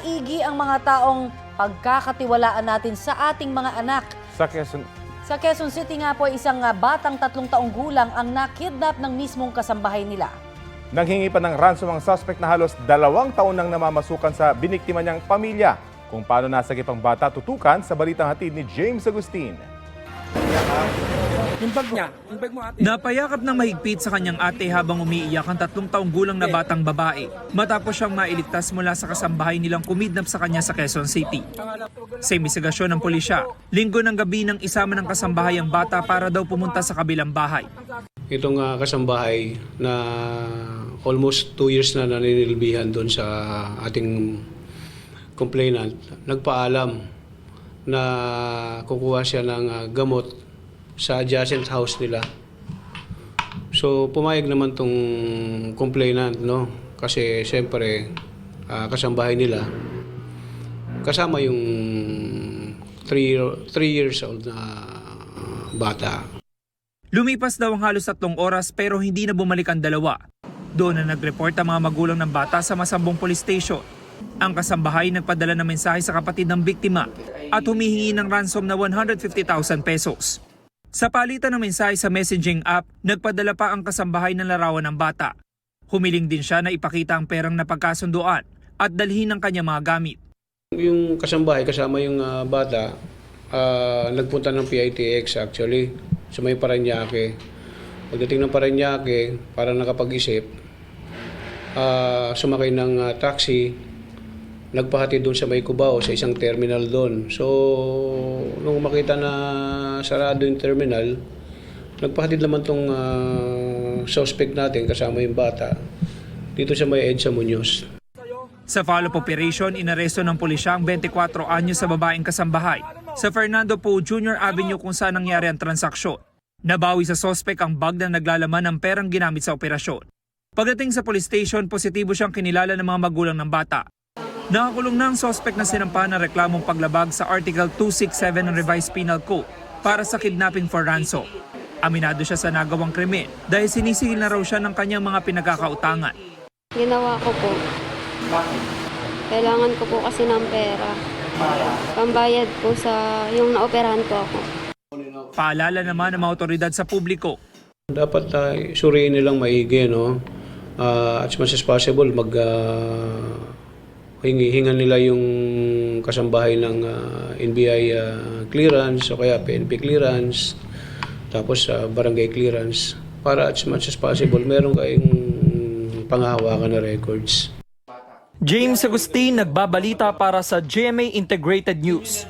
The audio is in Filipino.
maigi ang mga taong pagkakatiwalaan natin sa ating mga anak. Sa Quezon City nga po, isang batang 3 taong gulang ang nakidnap ng mismong kasambahay nila. Nanghingi pa ng ransom ang suspect na halos 2 taon nang namamasukan sa biniktima niyang pamilya. Kung paano nasagip ang bata, tutukan sa balitang hatid ni James Agustin. Napayakap ng mahigpit sa kanyang ate habang umiiyak ang 3 taong gulang na batang babae matapos siyang mailigtas mula sa kasambahay nilang kumidnap sa kanya sa Quezon City. Sa imbestigasyon ng pulisya, linggo ng gabi nang isama ng kasambahay ang bata para daw pumunta sa kabilang bahay. Itong kasambahay na almost 2 years na naninilbihan doon sa ating complainant, nagpaalam na kukuha siya ng gamot sa adjacent house nila. So pumayag naman tong complainant, no? Kasi siyempre kasambahay nila kasama yung 3 years old na bata. Lumipas daw ang halos 3 oras pero hindi na bumalik ang dalawa. Doon na nag-report ang mga magulang ng bata sa Masambong Police Station. Ang kasambahay nagpadala ng mensahe sa kapatid ng biktima at humihingi ng ransom na 150,000 pesos. Sa palitan ng mensahe sa messaging app, nagpadala pa ang kasambahay ng larawan ng bata. Humiling din siya na ipakita ang perang napagkasunduan at dalhin ang kanyang mga gamit. Yung kasambahay kasama yung bata, nagpunta ng PITX actually sa may Parañaque. Pagdating ng Parañaque, para nakapag-isip, sumakay ng taxi, nagpahatid doon sa may Cubao, sa isang terminal doon. So, nung makita na sarado yung terminal, nagpahatid naman tong suspect natin kasama yung bata dito sa may EDSA Muñoz. Sa follow-up operation, inaresto ng pulisya ang 24 anyos sa babaeng kasambahay sa Fernando Poe Jr. Avenue kung saan nangyari ang transaksyon. Nabawi sa suspect ang bag na naglalaman ng perang ginamit sa operasyon. Pagdating sa police station, positibo siyang kinilala ng mga magulang ng bata. Nakakulong na ang suspect na sinampahan ng reklamong paglabag sa Article 267 ng Revised Penal Code para sa kidnapping for ransom. Aminado siya sa nagawang krimen dahil sinisigil na raw siya ng kanyang mga pinagkakautangan. Ginawa ko po. Kailangan ko po kasi ng pera. Pambayad po sa yung naoperahan ko ako. Paalala naman ng mga otoridad sa publiko. Dapat suriin nilang maigi, no? As much as possible, hingan nila yung kasambahay ng NBI clearance o kaya PNP clearance, tapos barangay clearance, para as much as possible meron kayong panghahawakan na records. James Agustin, nagbabalita para sa GMA Integrated News.